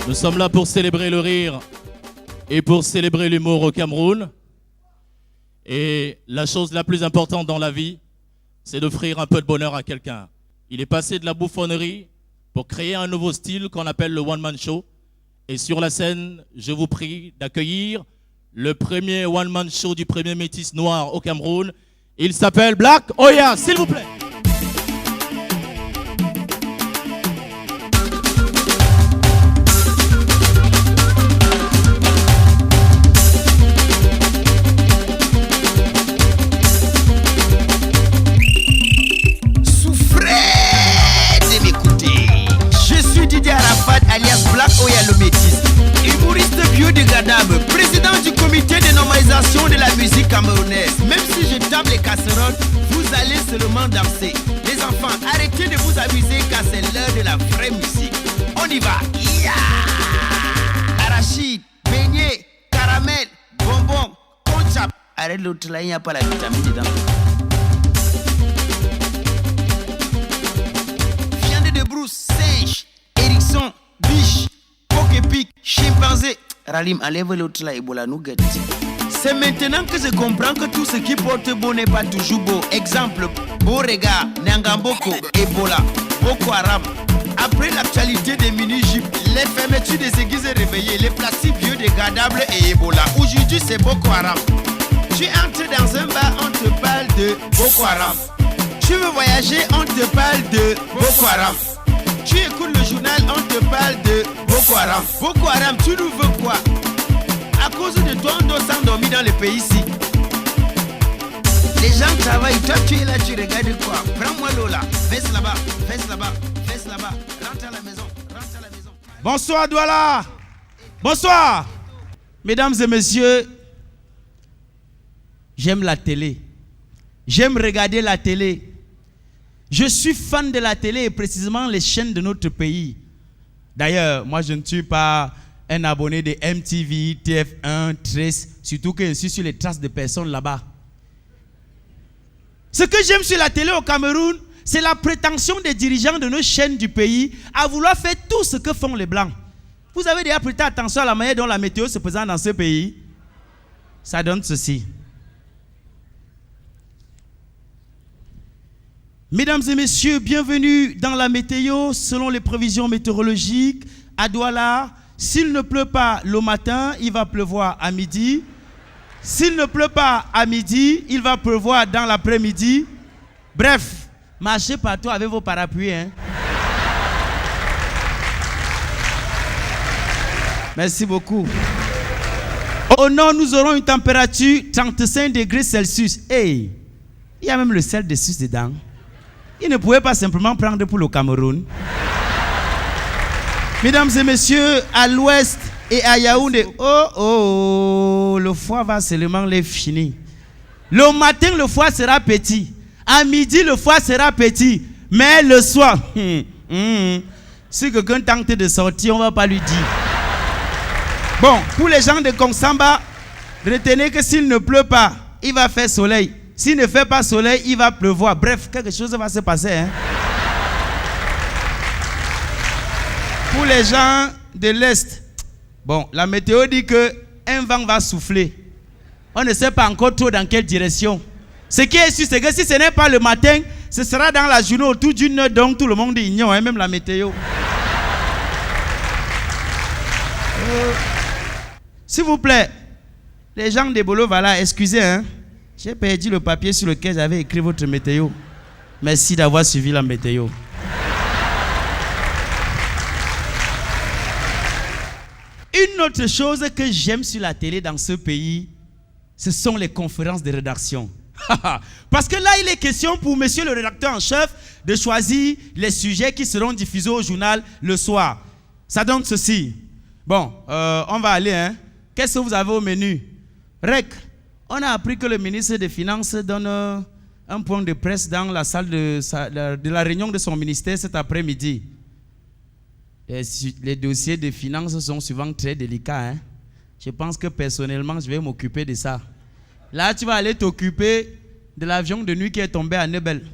Nous sommes là pour célébrer le rire et pour célébrer l'humour au Cameroun. Et la chose la plus importante dans la vie, c'est d'offrir un peu de bonheur à quelqu'un. Il est passé de la bouffonnerie pour créer un nouveau style qu'on appelle le one-man show. Et sur la scène, je vous prie d'accueillir le premier one-man show du premier métis noir au Cameroun. Il s'appelle Black Oya, s'il vous plaît. Alias Black Oya le métis, humoriste biodégradable, président du comité de normalisation de la musique camerounaise. Même si je tape les casseroles, vous allez seulement danser. Les enfants, arrêtez de vous amuser car c'est l'heure de la vraie musique. On y va. Yeah! Arachide, beignet, caramel, bonbon, conchap. Arrête l'autre là, il n'y a pas la vitamine dedans. Viande de brousse, singe, hérisson, biche, poképic, chimpanzé. Ralim, enlève l'autre là, Ebola Nougat. C'est maintenant que je comprends que tout ce qui porte beau n'est pas toujours beau. Exemple, Borega, Nyangamboko, Ebola, Boko Haram. Après l'actualité des mini-jupes, les fermetures des églises réveillées, les plastiques biodégradables et Ebola. Aujourd'hui, c'est Boko Haram. Tu entres dans un bar, on te parle de Boko Haram. Tu veux voyager, on te parle de Boko Haram. Tu écoutes le journal, on te parle de Boko Haram. Boko Haram, tu nous veux quoi? À cause de toi, on doit s'endormir dans le pays ici. Les gens travaillent, toi tu es là, tu regardes quoi? Prends-moi l'eau là, fesse là-bas, fesse là-bas, fesse là-bas. Rentre à la maison, rentre à la maison. Bonsoir Douala. Bonsoir. Mesdames et messieurs, j'aime la télé. J'aime regarder la télé. Je suis fan de la télé et précisément les chaînes de notre pays. D'ailleurs, moi je ne suis pas un abonné de MTV, TF1, Trace, surtout que je suis sur les traces de personnes là-bas. Ce que j'aime sur la télé au Cameroun, c'est la prétention des dirigeants de nos chaînes du pays à vouloir faire tout ce que font les Blancs. Vous avez déjà prêté attention à la manière dont la météo se présente dans ce pays? Ça donne ceci. Mesdames et messieurs, bienvenue dans la météo. Selon les prévisions météorologiques, à Douala, s'il ne pleut pas le matin, il va pleuvoir à midi. S'il ne pleut pas à midi, il va pleuvoir dans l'après-midi. Bref, marchez partout avec vos parapluies. Hein. Merci beaucoup. Au nord, nous aurons une température 35 degrés Celsius. Hey, il y a même le sel de Celsius dedans. Il ne pouvait pas simplement prendre pour le Cameroun. Mesdames et messieurs, à l'ouest et à Yaoundé, le foie va seulement les finir. Le matin, le foie sera petit. À midi, le foie sera petit. Mais le soir, si quelqu'un tente de sortir, on ne va pas lui dire. Bon, pour les gens de Kongsamba, retenez que s'il ne pleut pas, il va faire soleil. S'il ne fait pas soleil, il va pleuvoir. Bref, quelque chose va se passer. Hein? Pour les gens de l'Est, bon, la météo dit qu'un vent va souffler. On ne sait pas encore trop dans quelle direction. Ce qui est sûr, c'est que si ce n'est pas le matin, ce sera dans la journée autour d'une heure, donc tout le monde ignore, hein, même la météo. S'il vous plaît, les gens de Bolo, voilà, excusez, hein. J'ai perdu le papier sur lequel j'avais écrit votre météo. Merci d'avoir suivi la météo. Une autre chose que j'aime sur la télé dans ce pays, ce sont les conférences de rédaction. Parce que là, il est question pour monsieur le rédacteur en chef de choisir les sujets qui seront diffusés au journal le soir. Ça donne ceci. Bon, on va aller. Hein. Qu'est-ce que vous avez au menu? Rec. On a appris que le ministre des Finances donne un point de presse dans la salle de la réunion de son ministère cet après-midi. Les dossiers de finances sont souvent très délicats. Hein? Je pense que personnellement, je vais m'occuper de ça. Là, tu vas aller t'occuper de l'avion de nuit qui est tombé à Nebel.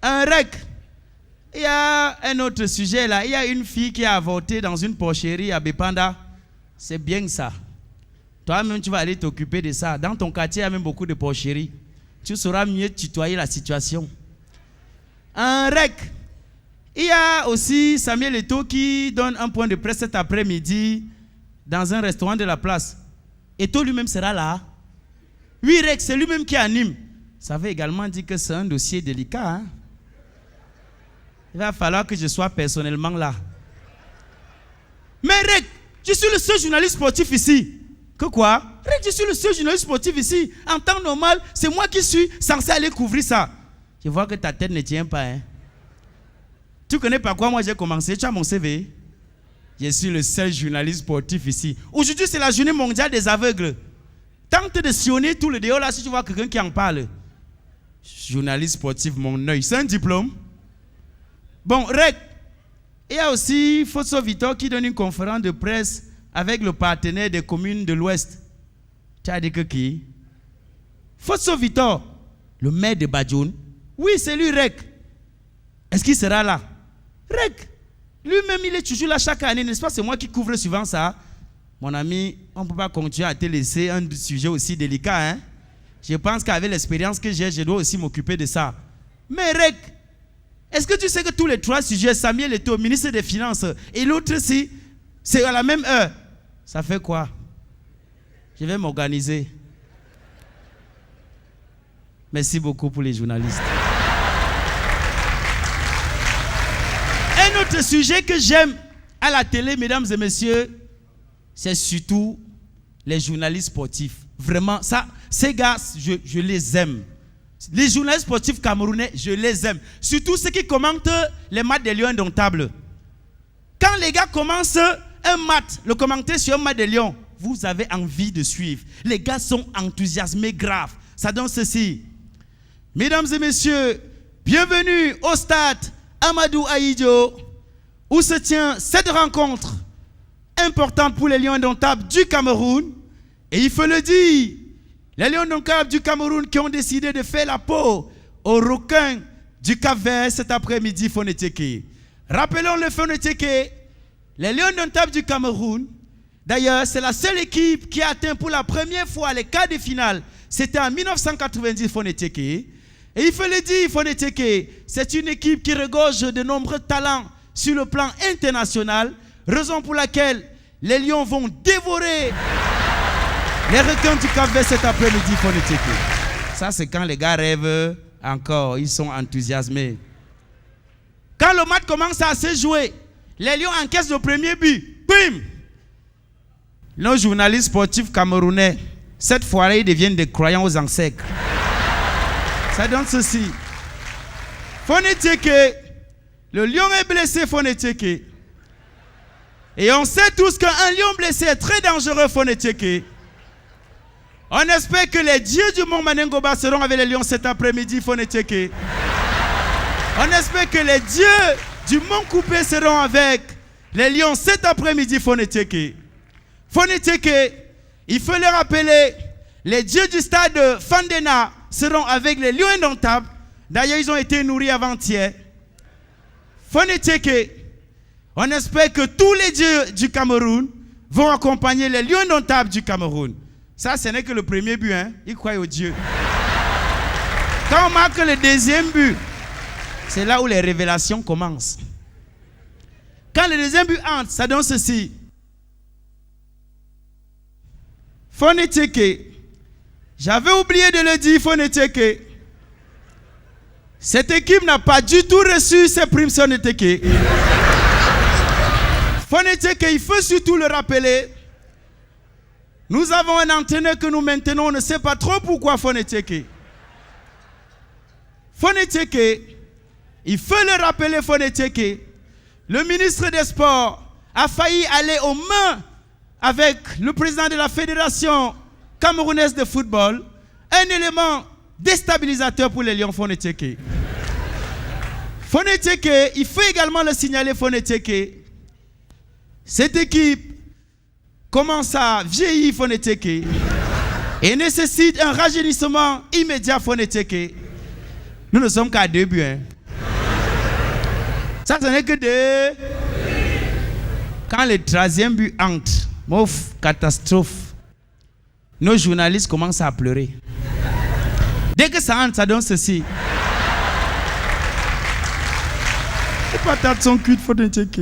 Un rec. Il y a un autre sujet là. Il y a une fille qui a avorté dans une porcherie à Bepanda. C'est bien ça. Toi-même, tu vas aller t'occuper de ça. Dans ton quartier, il y a même beaucoup de porcheries. Tu sauras mieux tutoyer la situation. Un rec. Il y a aussi Samuel Eto'o qui donne un point de presse cet après-midi dans un restaurant de la place. Eto'o lui-même sera là. Oui, rec, c'est lui-même qui anime. Ça veut également dire que c'est un dossier délicat. Hein? Il va falloir que je sois personnellement là. Mais rec, je suis le seul journaliste sportif ici. Que quoi? Je suis le seul journaliste sportif ici. En temps normal, c'est moi qui suis censé aller couvrir ça. Je vois que ta tête ne tient pas. Hein? Tu connais par quoi moi j'ai commencé? Tu as mon CV? Je suis le seul journaliste sportif ici. Aujourd'hui, c'est la journée mondiale des aveugles. Tente de sillonner tout le dehors là si tu vois quelqu'un qui en parle. Journaliste sportif, mon œil. C'est un diplôme. Bon, Rec. Il y a aussi Fosso Victor qui donne une conférence de presse avec le partenaire des communes de l'Ouest. Tu as dit que qui? Fosso Victor, le maire de Badjoun. Oui, c'est lui, Rec. Est-ce qu'il sera là? Rec. Lui-même, il est toujours là chaque année, n'est-ce pas? C'est moi qui couvre souvent ça. Mon ami, on ne peut pas continuer à te laisser un sujet aussi délicat. Hein? Je pense qu'avec l'expérience que j'ai, je dois aussi m'occuper de ça. Mais Rec, est-ce que tu sais que tous les trois sujets, Samuel Eto'o, ministre des Finances, et l'autre aussi, c'est à la même heure? Ça fait quoi? Je vais m'organiser. Merci beaucoup pour les journalistes. Un autre sujet que j'aime à la télé, mesdames et messieurs, c'est surtout les journalistes sportifs. Vraiment, ça, ces gars, je les aime. Les journalistes sportifs camerounais, je les aime. Surtout ceux qui commentent les matchs des Lions indomptables. Quand les gars commencent un match, le commenter sur un match des Lions, vous avez envie de suivre. Les gars sont enthousiasmés grave. Ça donne ceci. Mesdames et messieurs, bienvenue au stade Amadou Ahidjo, où se tient cette rencontre importante pour les Lions indomptables du Cameroun. Et il faut le dire, les Lions indomptables du Cameroun qui ont décidé de faire la peau aux requins du Cap-Vert cet après-midi, Foneteke. Rappelons le Foneteke, les Lions indomptables du Cameroun, d'ailleurs, c'est la seule équipe qui a atteint pour la première fois les quarts de finale. C'était en 1990, Foneteke. Et il faut le dire, Foneteke, c'est une équipe qui regorge de nombreux talents sur le plan international, raison pour laquelle les Lions vont dévorer les requins du Cap-Vert cet après-midi, Foneteke. Ça, c'est quand les gars rêvent encore, ils sont enthousiasmés. Quand le match commence à se jouer, les Lions encaissent le premier but. Bim! Nos journalistes sportifs camerounais, cette fois-là, ils deviennent des croyants aux ancêtres. Ça donne ceci. Foneteke, le lion est blessé, Foneteke. Et on sait tous qu'un lion blessé est très dangereux, Foneteke. On espère que les dieux du Mont Manengoba seront avec les lions cet après-midi, Foneteke. On espère que les dieux du Mont Coupé seront avec les lions cet après-midi, Foneteke. Foneteke, il faut le rappeler, les dieux du stade de Fandena seront avec les Lions indomptables. D'ailleurs, ils ont été nourris avant-hier. Foneteke, on espère que tous les dieux du Cameroun vont accompagner les Lions indomptables du Cameroun. Ça, ce n'est que le premier but, hein. Ils croient aux dieux. Quand on marque le deuxième but, c'est là où les révélations commencent. Quand le deuxième but entre, ça donne ceci. Foneteke, j'avais oublié de le dire, Foneteke. Cette équipe n'a pas du tout reçu ses primes Foneteke. Foneteke, il faut surtout le rappeler. Nous avons un entraîneur que nous maintenons, on ne sait pas trop pourquoi Foneteke. Foneteke, il faut le rappeler, Foneteke. Le ministre des Sports a failli aller aux mains avec le président de la Fédération camerounaise de football, un élément déstabilisateur pour les Lions, Foneteke. Foneteke, il faut également le signaler, Foneteke. Cette équipe commence à vieillir, Foneteke, et nécessite un rajeunissement immédiat, Foneteke. Nous ne sommes qu'à 2 buts. Hein. Ça, ce n'est que deux. Quand le troisième but entre, catastrophe. Nos journalistes commencent à pleurer. Dès que ça entre, ça donne ceci. Il patate son cul de Foneteke.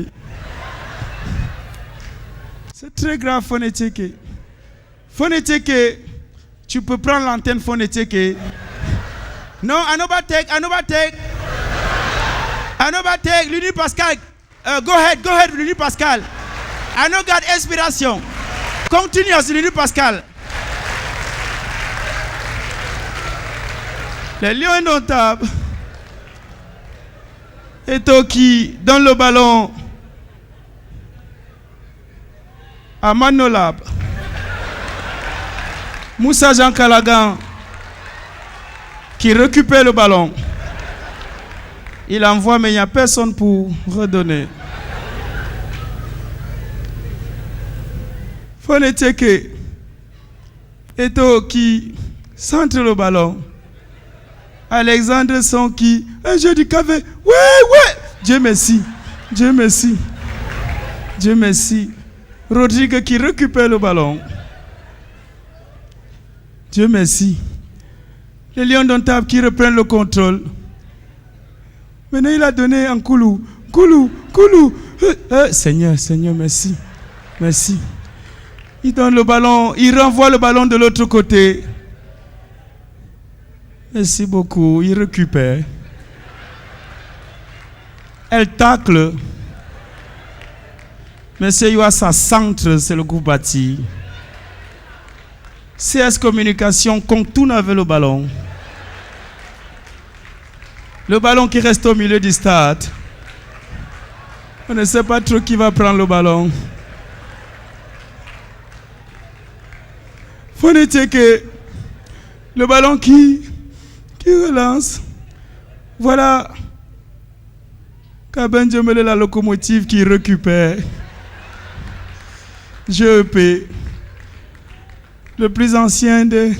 C'est très grave, Foneteke. Foneteke, tu peux prendre l'antenne Foneteke. Non, Anobatek. Luni Pascal. Go ahead, Luni Pascal. Anogat inspiration. Continue sur Luni Pascal. Les lions indomptables. Et Toki dans le ballon. À Manolab. Moussa Jean Calagan qui récupère le ballon. Il envoie, mais il n'y a personne pour redonner. Foneteke. Eto qui centre le ballon. Alexandre Son qui. Un jeu du café. Ouais. Dieu merci. Rodrigue qui récupère le ballon. Dieu merci. Les lions indomptables qui reprennent le contrôle. Maintenant, il a donné un Koulou. Seigneur, merci. Il donne le ballon, il renvoie le ballon de l'autre côté. Merci beaucoup, il récupère. Elle tacle. Monsieur Yuassa centre, c'est le groupe bâti. CS Communication contourne avec le ballon. Le ballon qui reste au milieu du stade. On ne sait pas trop qui va prendre le ballon. Foneteke, le ballon qui relance. Voilà. Kaben Djemele, la locomotive qui récupère. GEP, le plus ancien des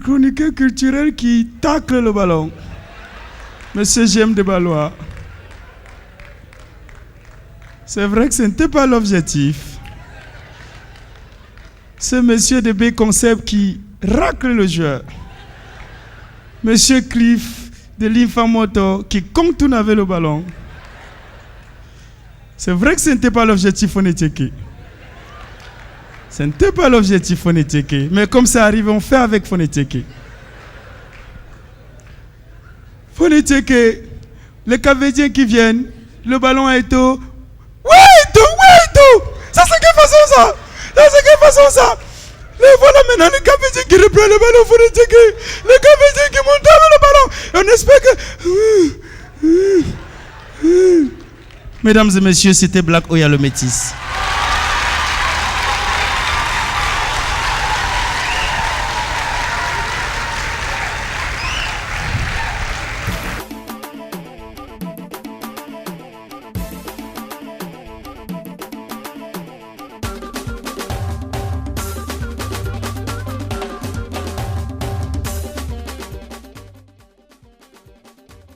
chroniqueurs culturels qui tacle le ballon. Monsieur Jem de Balois. C'est vrai que ce n'était pas l'objectif. C'est monsieur de B-Concept qui racle le joueur. Monsieur Cliff de l'Infamoto qui contourne avec le ballon. C'est vrai que ce n'était pas l'objectif Foneteke. Ce n'était pas l'objectif Foneteke. Mais comme ça arrive, on fait avec Foneteke. Foneteke, les Capverdiens qui viennent, le ballon est au... Ouais, ça c'est quelle façon ça? Les voilà maintenant les Capverdiens qui reprennent le ballon Foneteke. Les Capverdiens qui montent avec le ballon. On espère que... Mesdames et messieurs, c'était Black Oya le métis.